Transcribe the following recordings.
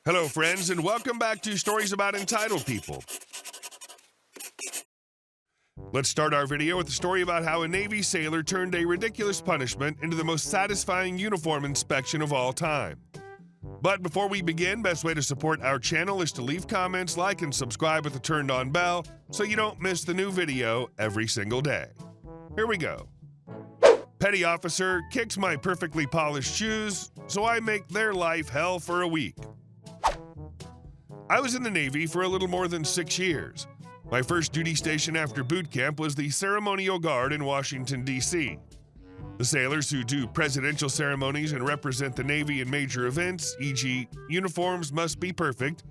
Hello, friends, and welcome back to Stories About Entitled People. Let's start our video with a story about how a Navy sailor turned a ridiculous punishment into the most satisfying uniform inspection of all time. But before we begin, best way to support our channel is to leave comments, like, and subscribe with the turned-on bell so you don't miss the new video every single day. Here we go. Petty officer kicks my perfectly polished shoes, so I make their life hell for a week. I was in the Navy for a little more than 6 years. My first duty station after boot camp was the Ceremonial Guard in Washington, D.C. The sailors who do presidential ceremonies and represent the Navy in major events, e.g., uniforms must be perfect.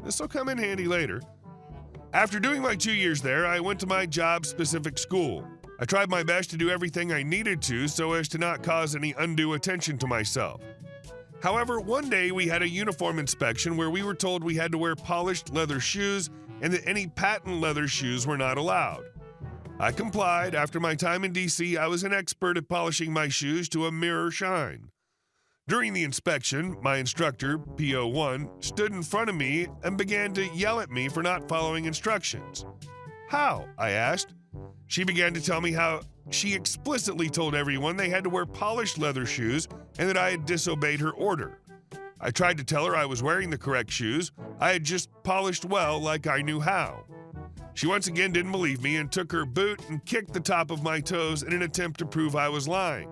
This will come in handy later. After doing my 2 years there, I went to my job-specific school. I tried my best to do everything I needed to so as to not cause any undue attention to myself. However, one day we had a uniform inspection where we were told we had to wear polished leather shoes and that any patent leather shoes were not allowed. I complied. After my time in DC, I was an expert at polishing my shoes to a mirror shine. During the inspection, my instructor, PO1, stood in front of me and began to yell at me for not following instructions. How? I asked. She began to tell me how she explicitly told everyone they had to wear polished leather shoes and that I had disobeyed her order. I tried to tell her I was wearing the correct shoes. I had just polished well like I knew how. She once again didn't believe me and took her boot and kicked the top of my toes in an attempt to prove I was lying.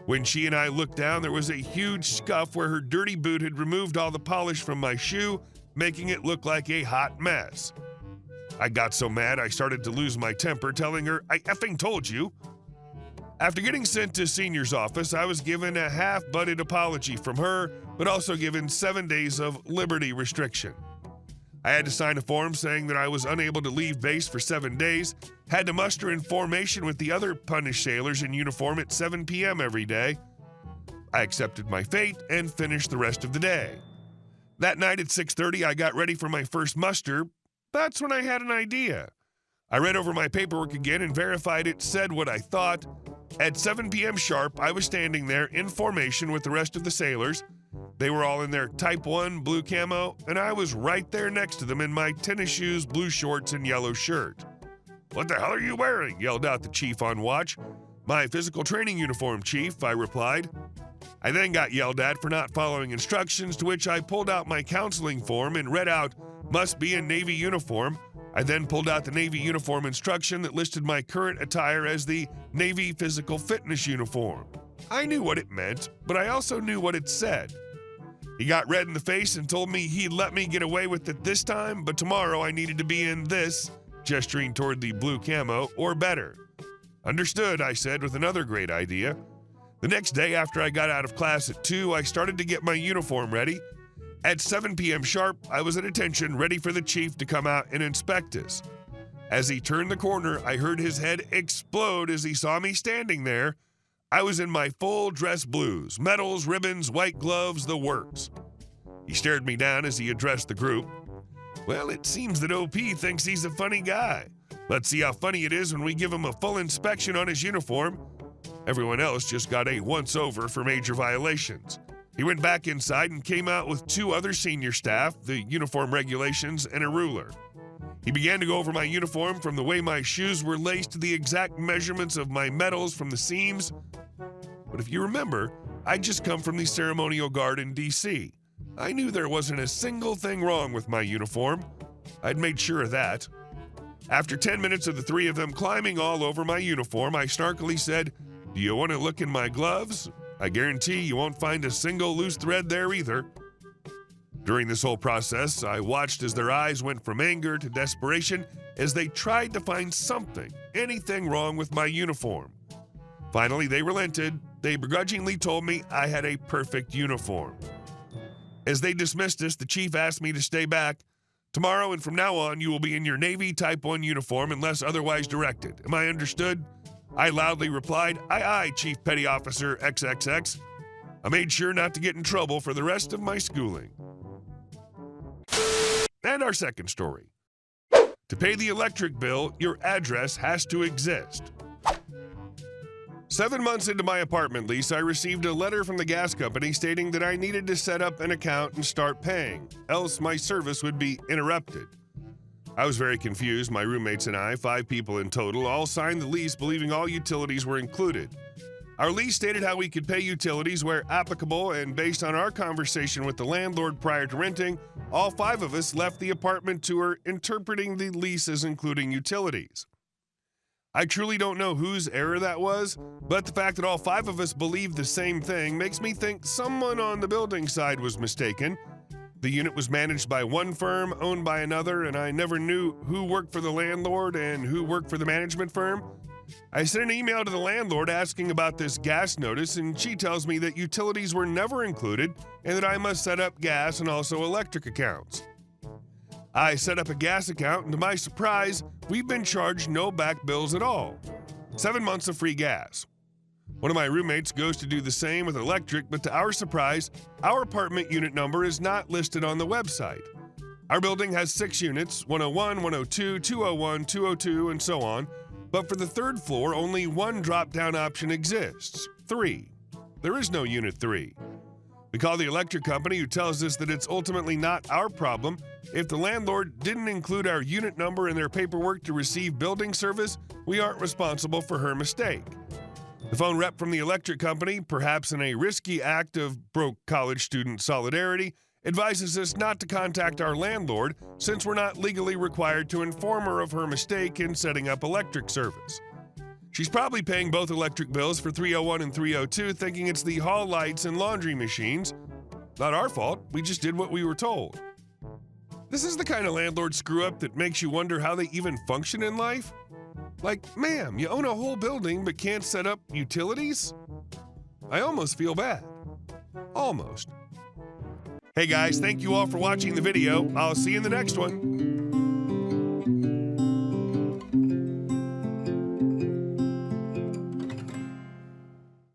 When she and I looked down, there was a huge scuff where her dirty boot had removed all the polish from my shoe, making it look like a hot mess. I got so mad I started to lose my temper, telling her, "I effing told you." After getting sent to senior's office, I was given a half-butted apology from her, but also given 7 days of liberty restriction. I had to sign a form saying that I was unable to leave base for 7 days, had to muster in formation with the other punished sailors in uniform at 7 p.m. every day. I accepted my fate and finished the rest of the day. That night at 6:30, I got ready for my first muster. That's when I had an idea. I read over my paperwork again and verified it said what I thought. At 7 p.m. sharp, I was standing there in formation with the rest of the sailors. They were all in their Type 1 blue camo, and I was right there next to them in my tennis shoes, blue shorts, and yellow shirt. "What the hell are you wearing?" yelled out the chief on watch. "My physical training uniform, Chief," I replied. I then got yelled at for not following instructions, to which I pulled out my counseling form and read out, "Must be in Navy uniform." I then pulled out the Navy uniform instruction that listed my current attire as the Navy Physical Fitness uniform. I knew what it meant, but I also knew what it said. He got red in the face and told me he'd let me get away with it this time, but tomorrow I needed to be in this, gesturing toward the blue camo, or better. "Understood," I said with another great idea. The next day after I got out of class at 2, I started to get my uniform ready. At 7 p.m. sharp, I was at attention, ready for the chief to come out and inspect us. As he turned the corner, I heard his head explode as he saw me standing there. I was in my full dress blues, medals, ribbons, white gloves, the works. He stared me down as he addressed the group. "Well, it seems that OP thinks he's a funny guy. Let's see how funny it is when we give him a full inspection on his uniform." Everyone else just got a once-over for major violations. He went back inside and came out with 2 other senior staff, the uniform regulations, and a ruler. He began to go over my uniform from the way my shoes were laced to the exact measurements of my medals from the seams. But if you remember, I'd just come from the Ceremonial Guard in D.C. I knew there wasn't a single thing wrong with my uniform. I'd made sure of that. After 10 minutes of the 3 of them climbing all over my uniform, I snarkily said, "Do you want to look in my gloves? I guarantee you won't find a single loose thread there either." During this whole process, I watched as their eyes went from anger to desperation as they tried to find something, anything wrong with my uniform. Finally, they relented. They begrudgingly told me I had a perfect uniform. As they dismissed us, the chief asked me to stay back. "Tomorrow and from now on, you will be in your Navy Type 1 uniform unless otherwise directed. Am I understood?" I loudly replied, "Aye, aye, Chief Petty Officer XXX. I made sure not to get in trouble for the rest of my schooling. And our second story. To pay the electric bill, your address has to exist. 7 months into my apartment lease, I received a letter from the gas company stating that I needed to set up an account and start paying, else my service would be interrupted. I was very confused. My roommates and I, 5 people in total, all signed the lease believing all utilities were included. Our lease stated how we could pay utilities where applicable, and based on our conversation with the landlord prior to renting, all 5 of us left the apartment tour interpreting the lease as including utilities. I truly don't know whose error that was, but the fact that all 5 of us believed the same thing makes me think someone on the building side was mistaken. The unit was managed by one firm, owned by another, and I never knew who worked for the landlord and who worked for the management firm. I sent an email to the landlord asking about this gas notice, and she tells me that utilities were never included and that I must set up gas and also electric accounts. I set up a gas account, and to my surprise, we've been charged no back bills at all. 7 months of free gas. One of my roommates goes to do the same with electric, but to our surprise, our apartment unit number is not listed on the website. Our building has 6 units, 101, 102, 201, 202, and so on, but for the 3rd floor, only one drop-down option exists, 3. There is no Unit 3. We call the electric company, who tells us that it's ultimately not our problem. If the landlord didn't include our unit number in their paperwork to receive building service, we aren't responsible for her mistake. The phone rep from the electric company, perhaps in a risky act of broke college student solidarity, advises us not to contact our landlord since we're not legally required to inform her of her mistake in setting up electric service. She's probably paying both electric bills for 301 and 302, thinking it's the hall lights and laundry machines. Not our fault, we just did what we were told. This is the kind of landlord screw-up that makes you wonder how they even function in life. Like, ma'am, you own a whole building but can't set up utilities? I almost feel bad. Almost. Hey guys, thank you all for watching the video. I'll see you in the next one.